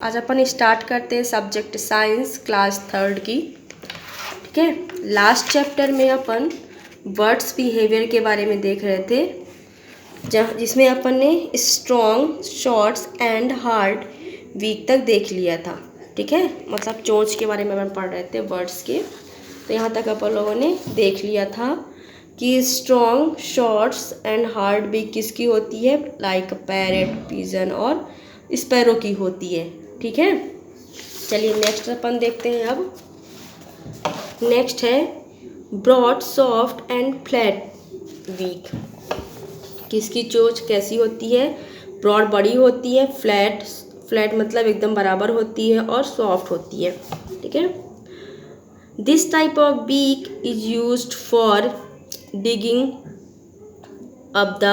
आज अपन स्टार्ट करते हैं सब्जेक्ट साइंस क्लास 3 की। ठीक है, लास्ट चैप्टर में अपन बर्ड्स बिहेवियर के बारे में देख रहे थे, जिसमें अपन ने strong, shorts and hard, beak तक देख लिया था। ठीक है, मतलब चोंच के बारे में अपन पढ़ रहे थे बर्ड्स के। तो यहाँ तक अपन लोगों ने देख लिया था कि strong, shorts and hard beak किसकी होती है, लाइक पैरेट, पिजन और स्पैरो की होती है। ठीक है, चलिए नेक्स्ट अपन देखते हैं। अब नेक्स्ट है broad, soft and flat beak. किसकी चोंच कैसी होती है, ब्रॉड बड़ी होती है, फ्लैट फ्लैट मतलब एकदम बराबर होती है, और सॉफ्ट होती है। ठीक है, this type of beak is used for digging up the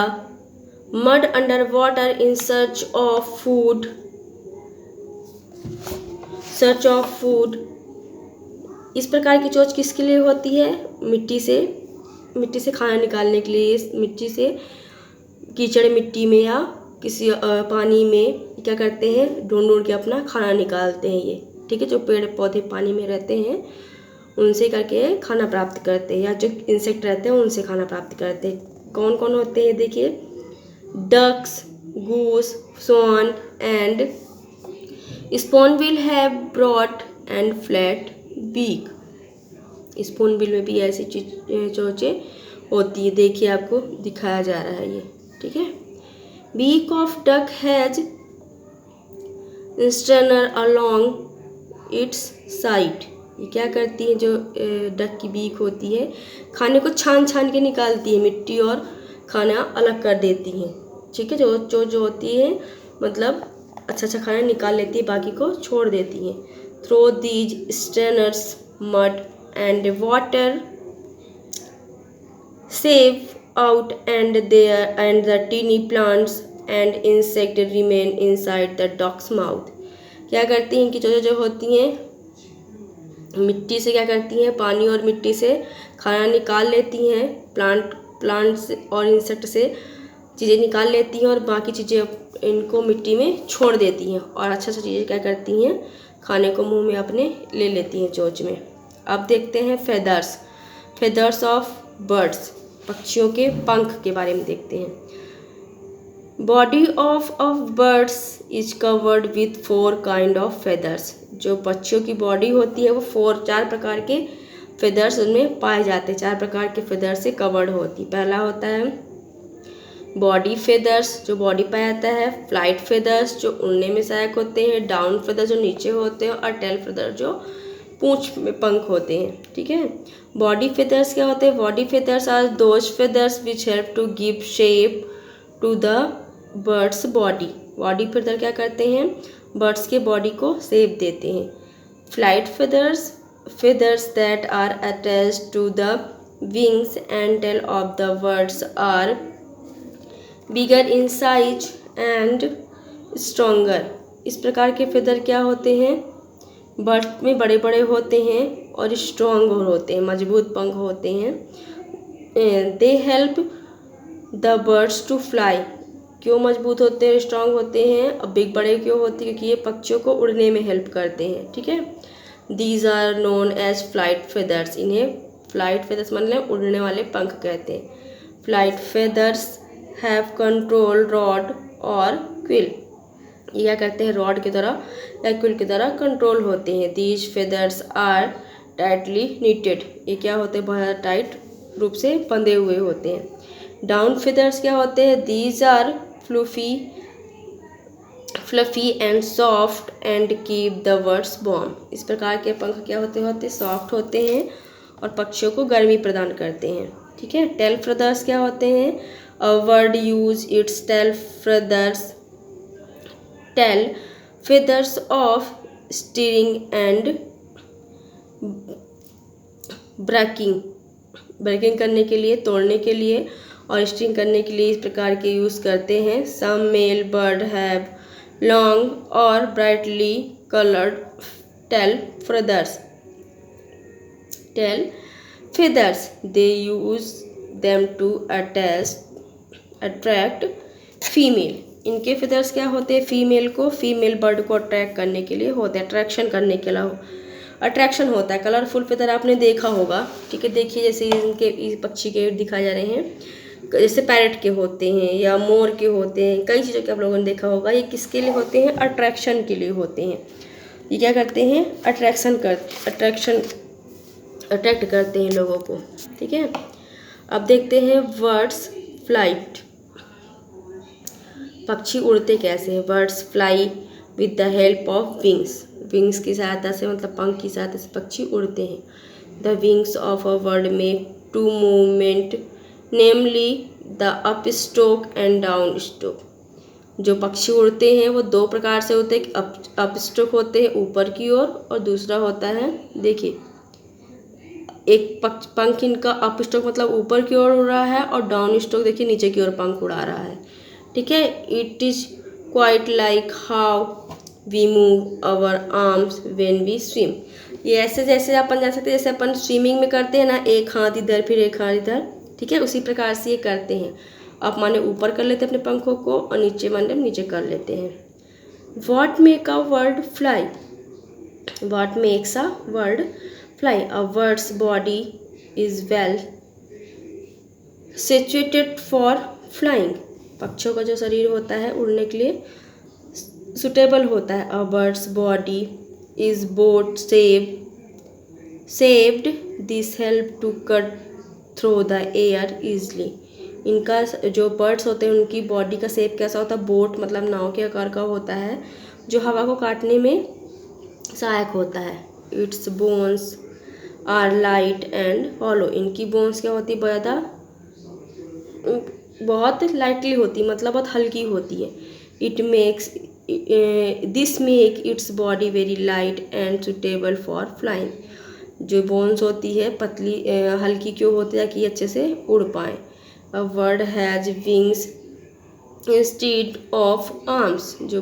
mud underwater in search of food. इस प्रकार की चोंच किसके लिए होती है, मिट्टी से खाना निकालने के लिए। मिट्टी से कीचड़ मिट्टी में या किसी पानी में क्या करते हैं, ढूंढ के अपना खाना निकालते हैं ये। ठीक है, जो पेड़ पौधे पानी में रहते हैं उनसे करके खाना प्राप्त करते हैं, या जो इंसेक्ट रहते हैं उनसे खाना प्राप्त करते हैं। कौन कौन होते हैं देखिए, ducks, goose, swan and spoonbill have broad and flat beak. Spoonbill में भी ऐसी चोंचें होती है, देखिए आपको दिखाया जा रहा है ये। ठीक है, beak of duck has strainer along its side. ये क्या करती है, जो डक की बीक होती है, खाने को छान के निकालती है, मिट्टी और खाना अलग कर देती है। ठीक है, जो होती है मतलब अच्छा खाना निकाल लेती है, बाकी को छोड़ देती है। Throw these strainers mud and water sieve out and the tiny plants and insect remain inside the duck's mouth. क्या करती हैं कि जो होती हैं मिट्टी से, क्या करती हैं, पानी और मिट्टी से खाना निकाल लेती हैं, प्लांट्स और इंसेक्ट से चीज़ें निकाल लेती हैं, और बाकी चीज़ें इनको मिट्टी में छोड़ देती हैं, और अच्छा चीज़ें क्या करती हैं, खाने को मुंह में अपने ले लेती हैं चोंच में। अब देखते हैं फेदर्स ऑफ बर्ड्स, पक्षियों के पंख के बारे में देखते हैं। Body of birds is covered with 4 kind of feathers. जो पक्षियों की बॉडी होती है वो 4 प्रकार के फेदर्स उनमें पाए जाते हैं, 4 प्रकार के फेदर्स से कवर्ड होती है। पहला होता है बॉडी फेदर्स, जो बॉडी पाया जाता है, फ्लाइट फेदर्स जो उड़ने में सहायक होते हैं, डाउन फेदर्स जो नीचे होते हैं, और टेल फेदर जो पूंछ में पंख होते हैं। ठीक है, बॉडी फेदर्स क्या होते हैं, body feathers are those feathers which help to give shape to the bird's body. Body feather क्या करते हैं, बर्ड्स के बॉडी को शेप देते हैं। Flight feathers that are attached to the wings and tail of the birds are bigger in size and stronger। इस प्रकार के फेदर क्या होते हैं, बर्ड में बड़े बड़े होते हैं और स्ट्रॉन्ग होते हैं, मजबूत पंख होते हैं। They help the birds to fly. क्यों मजबूत होते हैं, स्ट्रांग होते हैं, अब बिग बड़े क्यों होते हैं, क्योंकि ये पक्षियों को उड़ने में हेल्प करते हैं। ठीक है, these are known as flight feathers. इन्हें फ्लाइट फेदर्स मतलब उड़ने वाले पंख कहते हैं। Flight feathers have control rod और क्विल। ये क्या करते हैं, रॉड की तरह या क्विल की तरह कंट्रोल होते हैं। These feathers are tightly knitted. ये क्या होते हैं, बहुत टाइट रूप से बंधे हुए होते हैं। डाउन फेदर्स क्या होते हैं, these are fluffy and soft and keep the birds warm. इस प्रकार के पंख क्या होते सॉफ्ट होते हैं और पक्षियों को गर्मी प्रदान करते हैं। ठीक है, टेल फेदर्स क्या होते हैं, a bird use its tail feathers of steering and braking करने के लिए, तोड़ने के लिए और स्ट्रिंग करने के लिए इस प्रकार के यूज़ करते हैं। Some male bird have long और brightly coloured tail feathers. They use them to attract female। इनके फिदर्स क्या होते हैं, फीमेल बर्ड को अट्रैक्ट करने के लिए होते हैं, अट्रैक्शन करने के लिए अट्रैक्शन होता है। कलरफुल फिदर आपने देखा होगा, ठीक है। देखिए जैसे इनके इस पक्षी के दिखाए जा रहे हैं, जैसे पैरट के होते हैं या मोर के होते हैं, कई चीज़ों के आप लोगों ने देखा होगा। ये किसके लिए होते हैं, अट्रैक्शन के लिए होते हैं। ये क्या करते हैं, अट्रैक्ट करते हैं लोगों को, ठीक है। अब देखते हैं बर्ड्स फ्लाइट, पक्षी उड़ते कैसे हैं। Birds fly with the help of wings की सहायता से, मतलब पंख की सहायता से पक्षी उड़ते हैं। The wings of a bird में two movement, namely the up stroke and down stroke. जो पक्षी उड़ते हैं वो दो प्रकार से होते हैं, अप स्ट्रोक होते हैं ऊपर की ओर, और दूसरा होता है, देखिए एक पंख इनका अप स्ट्रोक मतलब ऊपर की ओर उड़ रहा है, और डाउन स्ट्रोक देखिए नीचे की ओर पंख उड़ा रहा है, ठीक है। It is quite like how we move our arms when we swim. ये ऐसे जैसे अपन जान सकते हैं, जैसे अपन स्विमिंग में करते हैं ना, एक हाथ इधर फिर एक हाथ इधर, ठीक है, उसी प्रकार से ये करते हैं। आप माने ऊपर कर लेते हैं अपने पंखों को, और नीचे माने नीचे कर लेते हैं। What make a bird fly, what makes a bird fly, a birds body is well situated for flying. पक्षियों का जो शरीर होता है उड़ने के लिए सुटेबल होता है। A birds body is boat shaped, this help to cut through the air easily. इनका जो बर्ड्स होते हैं उनकी बॉडी का शेप कैसा होता है, बोट मतलब नाव के आकार का होता है, जो हवा को काटने में सहायक होता है। Its bones are light and hollow, इनकी बोन्स क्या होती है, बहुत लाइटली होती, मतलब बहुत हल्की होती है। This make its body very light and suitable for flying. जो बोन्स होती है पतली हल्की क्यों होती है, कि अच्छे से उड़ पाए। A bird has wings instead of arms, जो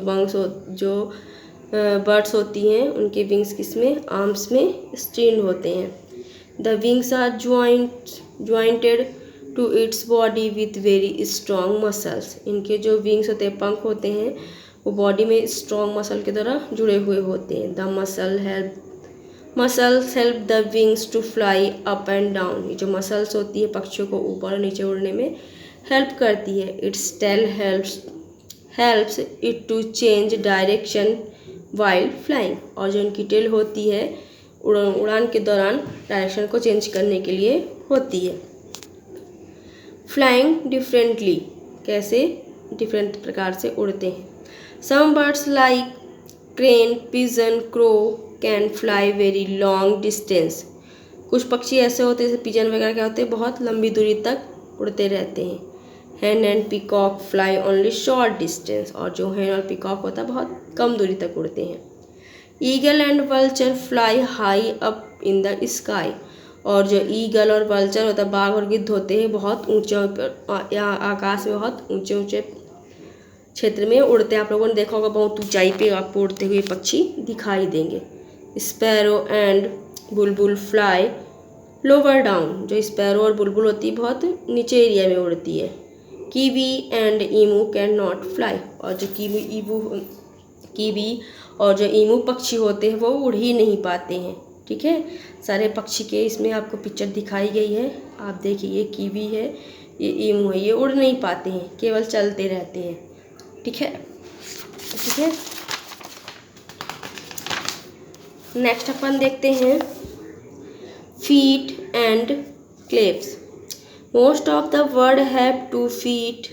बर्ड्स होती हैं उनके विंग्स किसमें, आर्म्स में स्टीन्ड होते हैं। The wings are jointed to its body with very strong muscles, इनके जो विंग्स होते हैं, पंख होते हैं, वो बॉडी में स्ट्रॉन्ग मसल की तरह जुड़े हुए होते हैं। The muscles help the wings to fly up and down, ये जो मसल्स होती है पक्षियों को ऊपर और नीचे उड़ने में हेल्प करती है। Its tail helps it to change direction while flying, और जो इनकी टेल होती है उड़ान के दौरान डायरेक्शन को चेंज करने के लिए होती है। फ्लाइंग डिफरेंटली, कैसे, डिफरेंट प्रकार से उड़ते हैं। Some birds like crane, pigeon, crow can fly very long distance. कुछ पक्षी ऐसे होते हैं जैसे पिजन वगैरह क्या होते हैं, बहुत लंबी दूरी तक उड़ते रहते हैं। हैन and peacock fly only short distance, और जो हैन और पीकॉक होता है बहुत कम दूरी तक उड़ते हैं। Eagle and vulture fly high up in the sky, और जो ईगल और वल्चर होता है, बाघ और गिद्ध होते हैं, बहुत ऊंचे या आकाश में बहुत ऊंचे ऊंचे क्षेत्र में उड़ते हैं। आप लोगों ने देखा होगा, बहुत ऊंचाई पे आपको उड़ते हुए पक्षी दिखाई देंगे। Sparrow and Bulbul fly lower down, जो स्पैरो और बुलबुल होती है बहुत नीचे एरिया में उड़ती है। Kiwi and emu can not fly, और जो कीवी और जो ईमू पक्षी होते हैं वो उड़ ही नहीं पाते हैं, ठीक है। सारे पक्षी के इसमें आपको पिक्चर दिखाई गई है, आप देखिए, ये कीवी है, ये ईमू है, ये उड़ नहीं पाते हैं, केवल चलते रहते हैं, ठीक है। नेक्स्ट अपन देखते हैं feet and claws. Most of the bird have 2 feet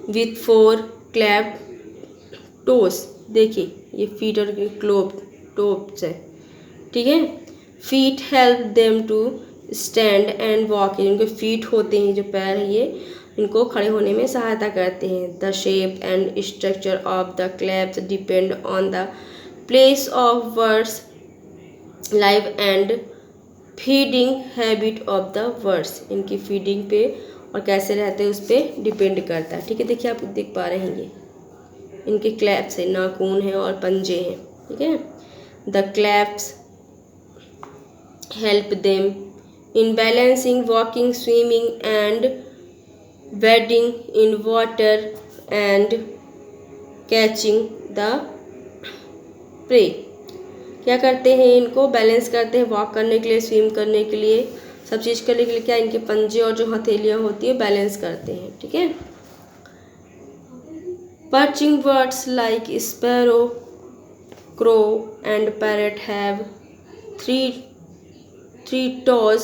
with 4 clawed toes. देखिए ये फीट और टोप्स है, ठीक है। Feet help them to stand and walk, इनके फीट होते हैं जो पैर है, ये इनको खड़े होने में सहायता करते हैं। The shape and structure of the claps depend on the place of birds live and feeding habit of the birds, इनकी फीडिंग पे और कैसे रहते हैं उस पर डिपेंड करता है, ठीक है। देखिए आप देख पा रहे हैं, ये इनके क्लैप्स है, नाखून है और पंजे हैं, ठीक है। The claps help them in balancing, walking, swimming and wading in water and catching the prey. क्या करते हैं, इनको बैलेंस करते हैं वॉक करने के लिए, स्विम करने के लिए, सब चीज़ करने के लिए क्या इनके पंजे और जो हथेलियाँ होती है बैलेंस करते हैं। ठीक है। Perching birds like sparrow, crow and parrot have three toes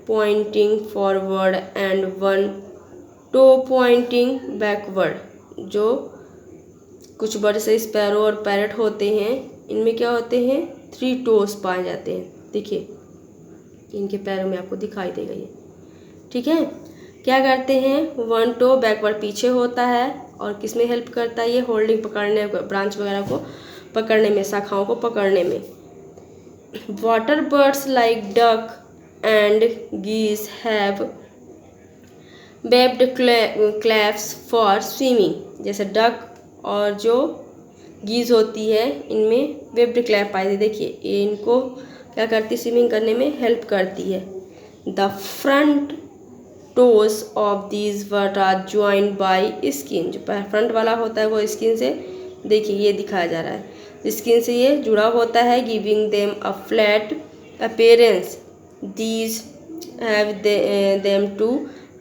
pointing forward and one toe pointing backward। जो कुछ बर्ड से स्पैरो और पैरट होते हैं, इनमें क्या होते हैं, 3 toes पाए जाते हैं। देखिए इनके पैरों में आपको दिखाई देगा ये। ठीक है। क्या करते हैं, 1 toe बैकवर्ड पीछे होता है और किस में हेल्प करता है ये, होल्डिंग पकड़ने, ब्रांच वगैरह को पकड़ने में, शाखाओं को पकड़ने में। Water birds like duck and गीज have webbed claps for swimming. जैसे डक और जो गीज होती है इनमें वेब्ड क्लैप पाई जाती है। देखिए ये इनको क्या करती है, स्विमिंग करने में हेल्प करती है। The front toes of these bird are joined by skin. जो फ्रंट वाला होता है वो स्किन से, देखिए ये दिखाया जा रहा है, स्किन से ये जुड़ा होता है, giving them a flat appearance. These have them to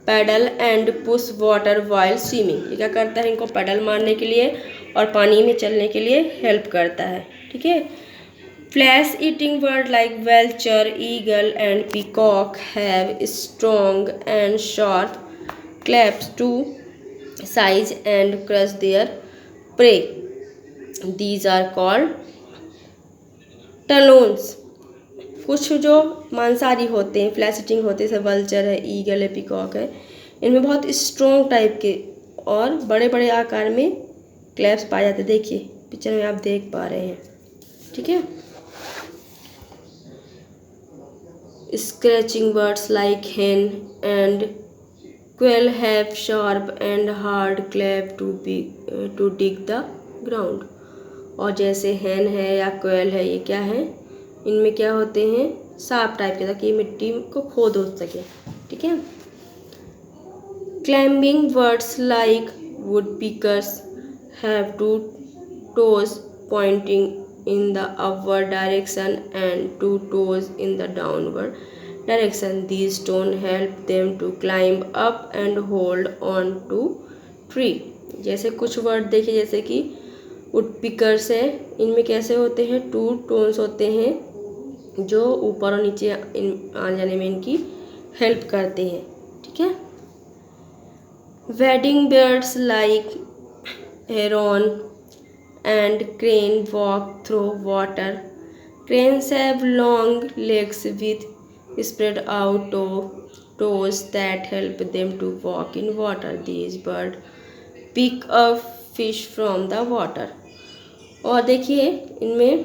paddle and push water while swimming. ये क्या करता है, इनको पैडल मारने के लिए और पानी में चलने के लिए हेल्प करता है। ठीक है। Flesh eating bird like vulture, eagle and peacock have strong and sharp claws to seize and crush their prey. These are called talons. कुछ जो मांसाहारी होते हैं, फ्लैश ईटिंग होते हैं, जैसे वल्चर है, ईगल है, पीकॉक है, इनमें बहुत स्ट्रॉन्ग टाइप के और बड़े बड़े आकार में क्लैप्स पाए जाते हैं। देखिए पिक्चर में आप देख पा रहे हैं। ठीक है। Scratching birds like hen and quail have sharp and hard clap to dig the ground. और जैसे हेन है या क्वेल है, ये क्या है, इनमें क्या होते हैं, शार्प टाइप के, ताकि मिट्टी को खोद हो सके। ठीक है। Climbing birds like would pickers have 2 toes pointing in the upward direction and 2 toes in the downward direction. These don't help them to climb up and hold on to tree। जैसे कुछ वर्ड देखिए, जैसे कि would pickers है, इनमें कैसे होते हैं, 2 toes होते हैं जो ऊपर और नीचे आ जाने में इनकी हेल्प करते हैं। ठीक है। Wedding birds like heron and crane walk through water. Cranes have long legs with spread out toes that help them to walk in water. These birds pick up fish from the water। और देखिए इनमें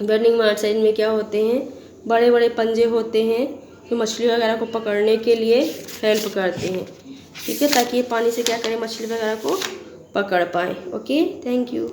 बर्डिंग birds है, इनमें क्या होते हैं, बड़े बड़े पंजे होते हैं जो मछली वगैरह को पकड़ने के लिए हेल्प करते हैं। ठीक है, ताकि ये पानी से क्या करें, मछली वगैरह को पकड़ पाएँ। Okay, thank you.